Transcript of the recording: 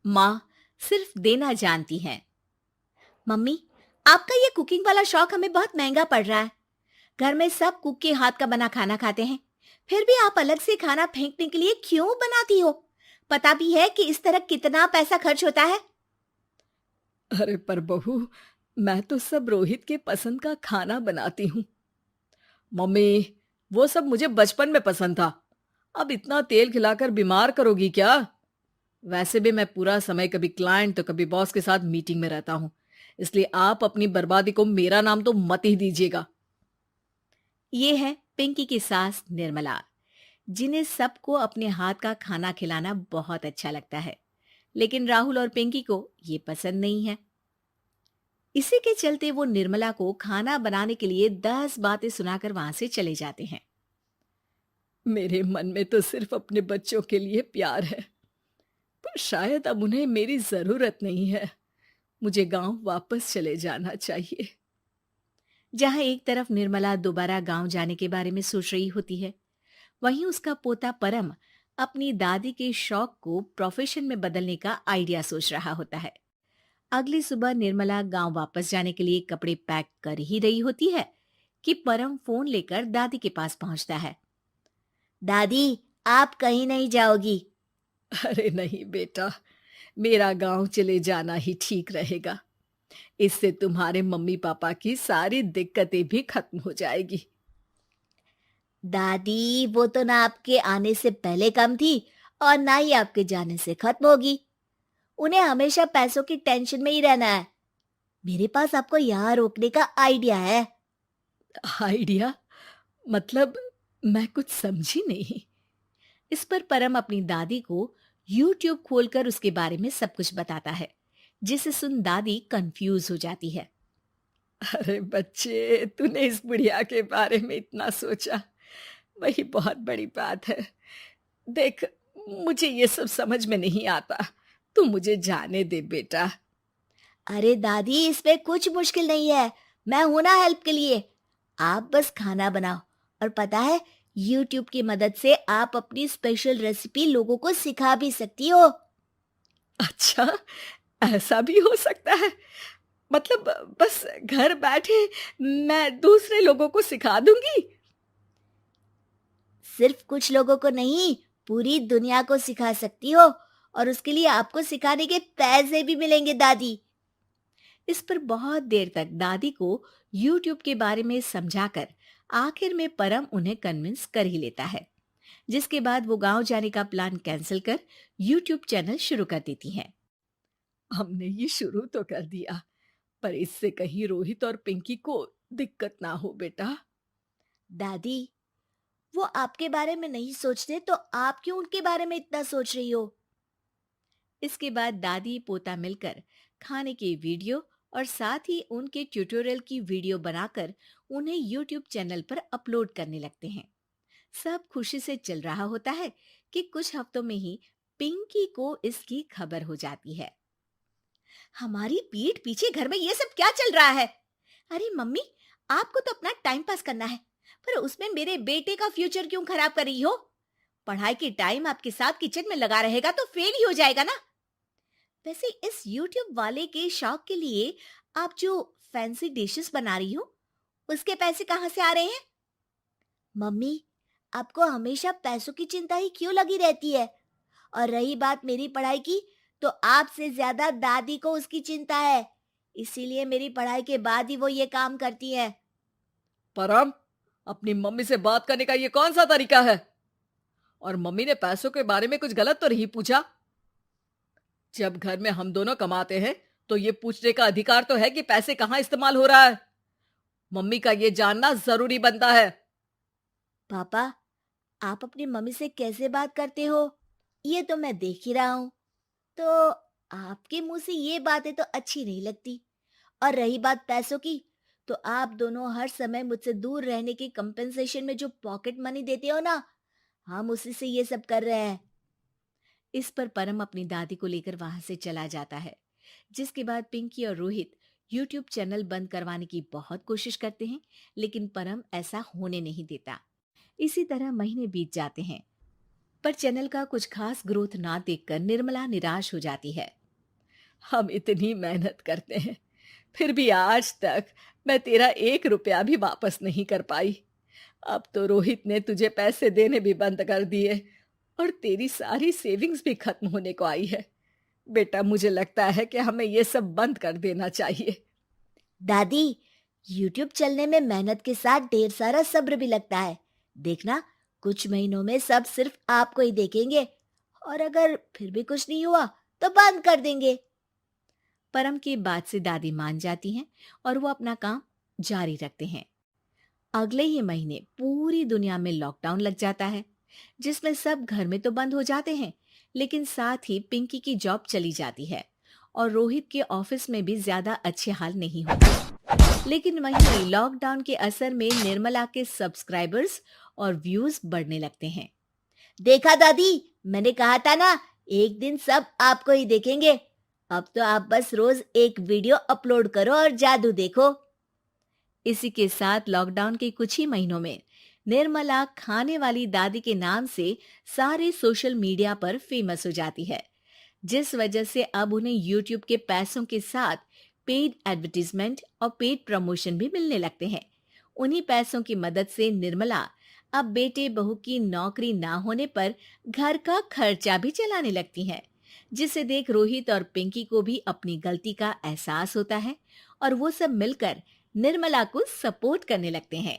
माँ सिर्फ देना जानती हैं। मम्मी, आपका ये कुकिंग वाला शौक हमें बहुत महंगा पड़ रहा है। घर में सब कुक के हाथ का बना खाना खाते हैं, फिर भी आप अलग से खाना फेंकने के लिए क्यों बनाती हो? पता भी है कि इस तरह कितना पैसा खर्च होता है। अरे पर बहू, मैं तो सब रोहित के पसंद का खाना बनाती हूँ। मम्मी, वो सब मुझे बचपन में पसंद था। अब इतना तेल खिलाकर बीमार करोगी क्या? वैसे भी मैं पूरा समय कभी क्लाइंट तो कभी बॉस के साथ मीटिंग में रहता हूँ। इसलिए आप अपनी बर्बादी को मेरा नाम तो मत ही दीजिएगा। ये है पिंकी की सास निर्मला, जिन्हें सबको अपने हाथ का खाना खिलाना बहुत अच्छा लगता है, लेकिन राहुल और पिंकी को ये पसंद नहीं है। इसी के चलते वो निर्मला को खाना बनाने के लिए 10 बातें सुनाकर वहां से चले जाते हैं। मेरे मन में तो सिर्फ अपने बच्चों के लिए प्यार है, पर शायद अब उन्हें मेरी जरूरत नहीं है। मुझे गांव वापस चले जाना चाहिए। जहां एक तरफ निर्मला दोबारा गांव जाने के बारे में सोच रही होती है, वहीं उसका पोता परम अपनी दादी के शौक को प्रोफेशन में बदलने का आइडिया सोच रहा होता है। अगली सुबह निर्मला गांव वापस जाने के लिए कपड़े पैक कर ही रही होती है कि परम फोन लेकर दादी के पास पहुंचता है। दादी, आप कहीं नहीं जाओगी? अरे नहीं बेटा, मेरा गांव चले जाना ही ठीक रहेगा। इससे तुम्हारे मम्मी पापा की सारी दिक्कतें भी खत्म हो जाएगी। दादी, वो तो ना आपके आने से पहले कम थी और ना ही आपके जाने से खत्म होगी। उन्हें हमेशा पैसों की टेंशन में ही रहना है। मेरे पास आपको यहाँ रोकने का आइडिया है। आइडिया? मतलब, मैं कुछ समझी नहीं। इस पर परम अपनी दादी को YouTube खोलकर उसके बारे में सब कुछ बताता है, जिसे सुन दादी कंफ्यूज हो जाती है। अरे बच्चे, तूने इस बुढ़िया के बारे में इतना सोचा, वही बहुत बड़ी बात है। देख, मुझे ये सब समझ में नहीं आता। तू मुझे जाने दे बेटा। अरे दादी, इसमें कुछ मुश्किल नहीं है। मैं हूं ना हेल्प के लिए। आप बस खाना बनाओ, और पता है, YouTube की मदद से आप अपनी स्पेशल रेसिपी लोगों को सिखा भी सकती हो। अच्छा, ऐसा भी हो सकता है? मतलब, बस घर बैठे मैं दूसरे लोगों को सिखा दूंगी? सिर्फ कुछ लोगों को नहीं, पूरी दुनिया को सिखा सकती हो, और उसके लिए आपको सिखाने के पैसे भी मिलेंगे दादी। इस पर बहुत देर तक दादी को YouTube के बारे में समझाकर आखिर में परम उन्हें कन्विंस कर ही लेता है, जिसके बाद वो गांव जाने का प्लान कैंसिल कर YouTube चैनल शुरू कर देती हैं। हमने ये शुरू तो कर दिया, पर इससे कहीं रोहित और पिंकी को दिक्कत ना हो बेटा। दादी, वो आपके बारे में नहीं सोचते तो आप क्यों उनके बारे में इतना सोच रही हो? इसके बाद दादी पोता मिलकर खाने की वीडियो और साथ ही उनके ट्यूटोरियल की वीडियो बनाकर उन्हें यूट्यूब चैनल पर अपलोड करने लगते हैं। सब खुशी से चल रहा होता है कि कुछ हफ्तों में ही पिंकी को इसकी खबर हो जाती है। हमारी पीठ पीछे घर में ये सब क्या चल रहा है? अरे मम्मी, आपको तो अपना टाइम पास करना है, पर उसमें मेरे बेटे का फ्यूचर क्यों खराब कर रही हो? पढ़ाई के टाइम आपके साथ किचन में लगा रहेगा तो फेल ही हो जाएगा ना। वैसे इस YouTube वाले के शौक के लिए आप जो फैंसी डिशेस बना रही हो, उसके पैसे कहाँ से आ रहे हैं? मम्मी, आपको हमेशा पैसों की चिंता ही क्यों लगी रहती है? और रही बात मेरी पढ़ाई की, तो आपसे ज्यादा दादी को उसकी चिंता है। इसीलिए मेरी पढ़ाई के बाद ही वो ये काम करती है। परम, अपनी मम्मी से बात करने का ये कौन सा तरीका है? और मम्मी ने पैसों के बारे में कुछ गलत तो नहीं पूछा? जब घर में हम दोनों कमाते हैं, तो ये पूछने का अधिकार तो है कि पैसे कहाँ इस्तेमाल हो रहा है। मम्मी का ये जानना जरूरी बनता है। पापा, आप अपनी मम्मी से कैसे बात करते हो, ये तो मैं देख ही रहा हूँ। तो आपके मुंह से ये बातें तो अच्छी नहीं लगती। और रही बात पैसों की, तो आप दोनों हर समय मुझसे दूर रहने की कंपेंसेशन में जो पॉकेट मनी देते हो ना, हम उसी से ये सब कर रहे हैं। इस पर परम अपनी दादी को लेकर वहां से चला जाता है, जिसके बाद पिंकी और रोहित यूट्यूब चैनल बंद करवाने की बहुत कोशिश करते हैं, लेकिन परम ऐसा होने नहीं देता। इसी तरह महीने बीत जाते हैं, पर चैनल का कुछ खास ग्रोथ ना देखकर निर्मला निराश हो जाती है। हम इतनी मेहनत करते हैं, फिर भी आज तक मैं तेरा 1 रुपया भी वापस नहीं कर पाई। अब तो रोहित ने तुझे पैसे देने भी बंद कर दिए और तेरी सारी सेविंग्स भी खत्म होने को आई है। बेटा, मुझे लगता है कि हमें ये सब बंद कर देना चाहिए। दादी, यूट्यूब चलने में मेहनत के साथ ढेर सारा सब्र भी लगता है। देखना, कुछ महीनों में सब सिर्फ आपको ही देखेंगे और अगर फिर भी कुछ नहीं हुआ तो बंद कर देंगे। परम की बात से दादी मान जाती हैं और वो अपना काम जारी रखते हैं। अगले ही महीने पूरी दुनिया में लॉकडाउन लग जाता है, जिसमें सब घर में तो बंद हो जाते हैं, लेकिन साथ ही पिंकी की जॉब चली जाती है और रोहित के ऑफिस में भी ज्यादा अच्छे हाल नहीं होते। लेकिन वहीं लॉकडाउन के असर में निर्मला के सब्सक्राइबर्स और व्यूज बढ़ने लगते हैं। देखा दादी, मैंने कहा था ना, एक दिन सब आपको ही देखेंगे। अब तो आप बस रोज एक वीडियो अपलोड करो और जादू देखो। इसी के साथ लॉकडाउन के कुछ ही महीनों में निर्मला खाने वाली दादी के नाम से सारे सोशल मीडिया पर फेमस हो जाती है, जिस वजह से अब उन्हें यूट्यूब के पैसों के साथ पेड एडवर्टीजमेंट और पेड प्रमोशन भी मिलने लगते हैं। उन्हीं पैसों की मदद से निर्मला अब बेटे बहू की नौकरी ना होने पर घर का खर्चा भी चलाने लगती हैं, जिसे देख रोहित और पिंकी को भी अपनी गलती का एहसास होता है और वो सब मिलकर निर्मला को सपोर्ट करने लगते हैं।